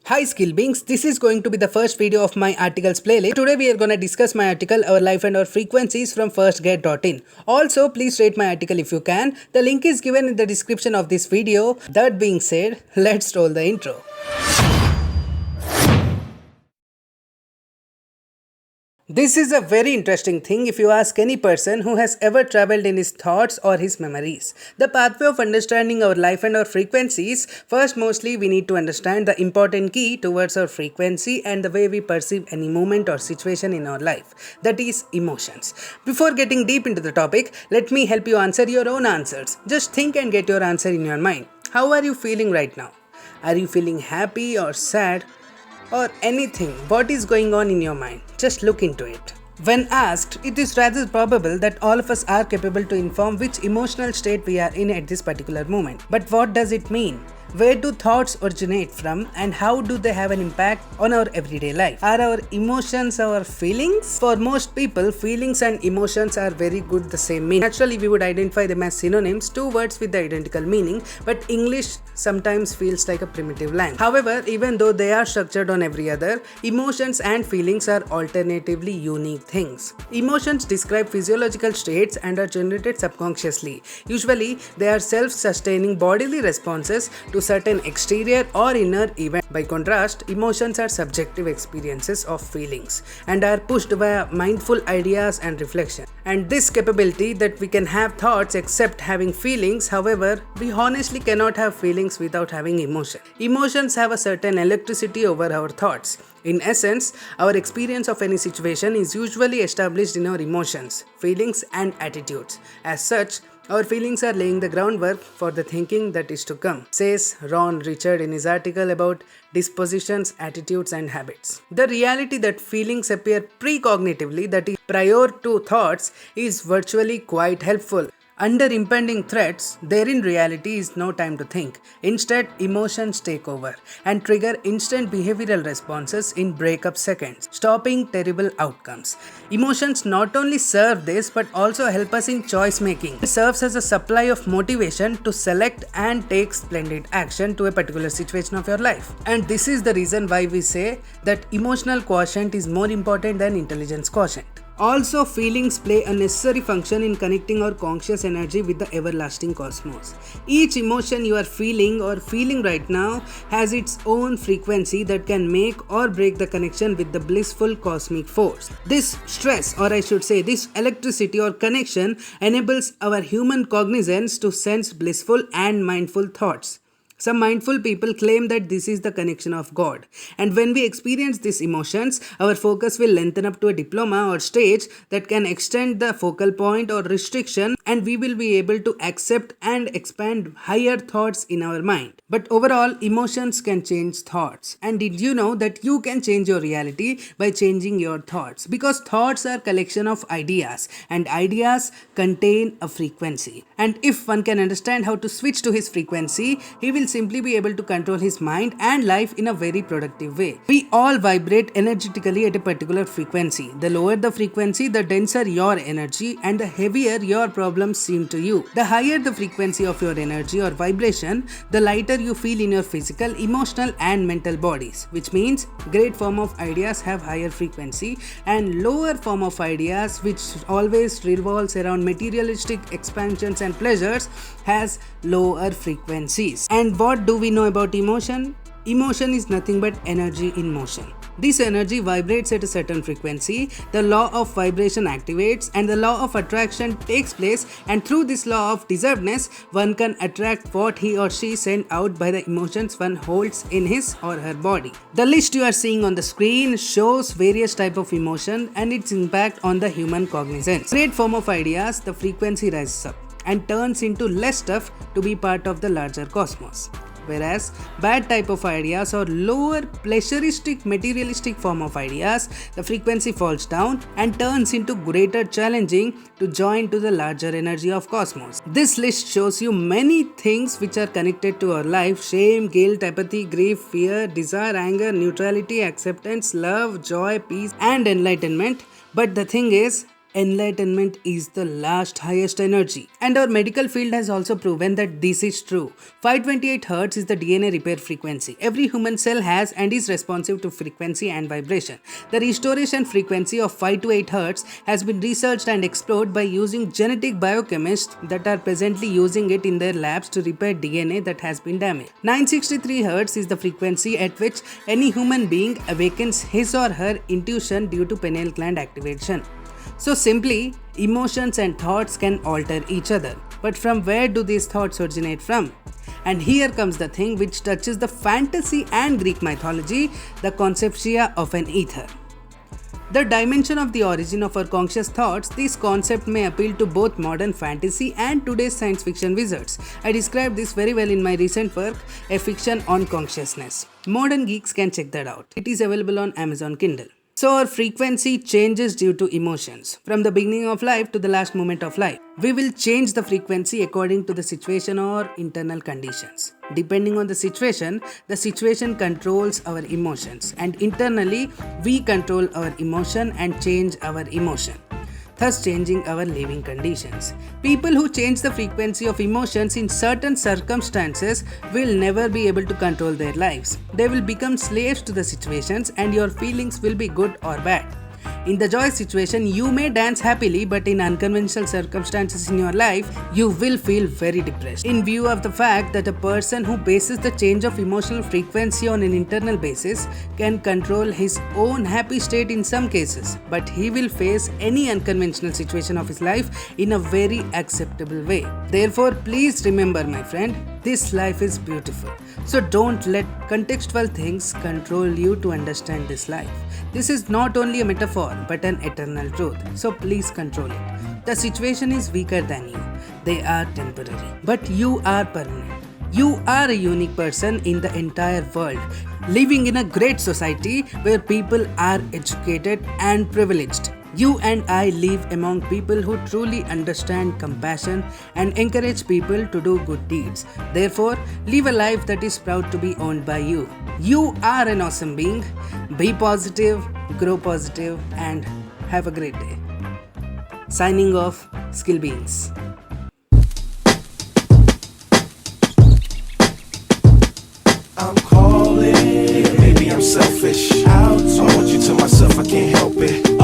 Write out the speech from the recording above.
Hi skill beings, this is going to be the first video of my articles playlist. Today we are going to discuss my article Our Life and Our Frequencies from firstget.in. Also please rate my article if you can. The link is given in the description of this video. That being said, let's roll the intro. This is a very interesting thing if you ask any person who has ever traveled in his thoughts or his memories. The pathway of understanding our life and our frequencies, first mostly we need to understand the important key towards our frequency and the way we perceive any moment or situation in our life, that is emotions. Before getting deep into the topic, let me help you answer your own answers. Just think and get your answer in your mind. How are you feeling right now? Are you feeling happy or sad? Or anything, what is going on in your mind? Just look into it. When asked, it is rather probable that all of us are capable to inform which emotional state we are in at this particular moment. But what does it mean? Where do thoughts originate from and how do they have an impact on our everyday life? Are our emotions our feelings? For most people, feelings and emotions are very good the same meaning. Naturally, we would identify them as synonyms, two words with the identical meaning, but English sometimes feels like a primitive language. However, even though they are structured on every other, emotions and feelings are alternatively unique things. Emotions describe physiological states and are generated subconsciously. Usually, they are self-sustaining bodily responses to certain exterior or inner event. By contrast, emotions are subjective experiences of feelings and are pushed via mindful ideas and reflection. And this capability that we can have thoughts except having feelings, however, we honestly cannot have feelings without having emotion. Emotions have a certain electricity over our thoughts. In essence, our experience of any situation is usually established in our emotions, feelings, and attitudes. As such, our feelings are laying the groundwork for the thinking that is to come, says Ron Richard in his article about dispositions, attitudes, and habits. The reality that feelings appear precognitively, that is, prior to thoughts, is virtually quite helpful. Under impending threats, there in reality is no time to think. Instead, emotions take over and trigger instant behavioral responses in breakup seconds, stopping terrible outcomes. Emotions not only serve this but also help us in choice making. It serves as a supply of motivation to select and take splendid action to a particular situation of your life. And this is the reason why we say that emotional quotient is more important than intelligence quotient. Also, feelings play a necessary function in connecting our conscious energy with the everlasting cosmos. Each emotion you are feeling or feeling right now has its own frequency that can make or break the connection with the blissful cosmic force. This stress, or I should say this electricity or connection, enables our human cognizance to sense blissful and mindful thoughts. Some mindful people claim that this is the connection of God. And when we experience these emotions, our focus will lengthen up to a diploma or stage that can extend the focal point or restriction, and we will be able to accept and expand higher thoughts in our mind. But overall, emotions can change thoughts. And did you know that you can change your reality by changing your thoughts? Because thoughts are a collection of ideas, and ideas contain a frequency. And if one can understand how to switch to his frequency, he will simply be able to control his mind and life in a very productive way. We all vibrate energetically at a particular frequency. The lower the frequency, the denser your energy and the heavier your problems seem to you. The higher the frequency of your energy or vibration, the lighter you feel in your physical, emotional and mental bodies. Which means great form of ideas have higher frequency and lower form of ideas, which always revolves around materialistic expansions and pleasures, has lower frequencies. And what do we know about emotion? Emotion is nothing but energy in motion. This energy vibrates at a certain frequency, the law of vibration activates and the law of attraction takes place, and through this law of deservedness, one can attract what he or she sent out by the emotions one holds in his or her body. The list you are seeing on the screen shows various types of emotion and its impact on the human cognizance. Great form of ideas, the frequency rises up and turns into less stuff to be part of the larger cosmos. Whereas bad type of ideas or lower pleasuristic materialistic form of ideas, the frequency falls down and turns into greater challenging to join to the larger energy of cosmos. This list shows you many things which are connected to our life: shame, guilt, apathy, grief, fear, desire, anger, neutrality, acceptance, love, joy, peace and enlightenment. But the thing is, Enlightenment is the last highest energy. And our medical field has also proven that this is true. 528 Hz is the DNA repair frequency. Every human cell has and is responsive to frequency and vibration. The restoration frequency of 5 to 8 Hz has been researched and explored by using genetic biochemists that are presently using it in their labs to repair DNA that has been damaged. 963 Hz is the frequency at which any human being awakens his or her intuition due to pineal gland activation. So simply, emotions and thoughts can alter each other. But from where do these thoughts originate from? And here comes the thing which touches the fantasy and Greek mythology, the conceptia of an ether. The dimension of the origin of our conscious thoughts, this concept may appeal to both modern fantasy and today's science fiction wizards. I described this very well in my recent work, A Fiction on Consciousness. Modern geeks can check that out. It is available on Amazon Kindle. So our frequency changes due to emotions. From the beginning of life to the last moment of life, we will change the frequency according to the situation or internal conditions. Depending on the situation controls our emotions, and internally we control our emotion and change our emotion, thus changing our living conditions. People who change the frequency of emotions in certain circumstances will never be able to control their lives. They will become slaves to the situations, and your feelings will be good or bad. In the joy situation, you may dance happily, but in unconventional circumstances in your life, you will feel very depressed. In view of the fact that a person who bases the change of emotional frequency on an internal basis can control his own happy state in some cases, but he will face any unconventional situation of his life in a very acceptable way. Therefore, please remember, my friend, this life is beautiful. So don't let contextual things control you to understand this life. This is not only a metaphor but an eternal truth. So please control it. The situation is weaker than you. They are temporary. But you are permanent. You are a unique person in the entire world, living in a great society where people are educated and privileged. You and I live among people who truly understand compassion and encourage people to do good deeds. Therefore, live a life that is proud to be owned by you. You are an awesome being. Be positive, grow positive, and have a great day. Signing off, Skill Beings. I'm calling, maybe I'm selfish. I want you to myself, I can't help it.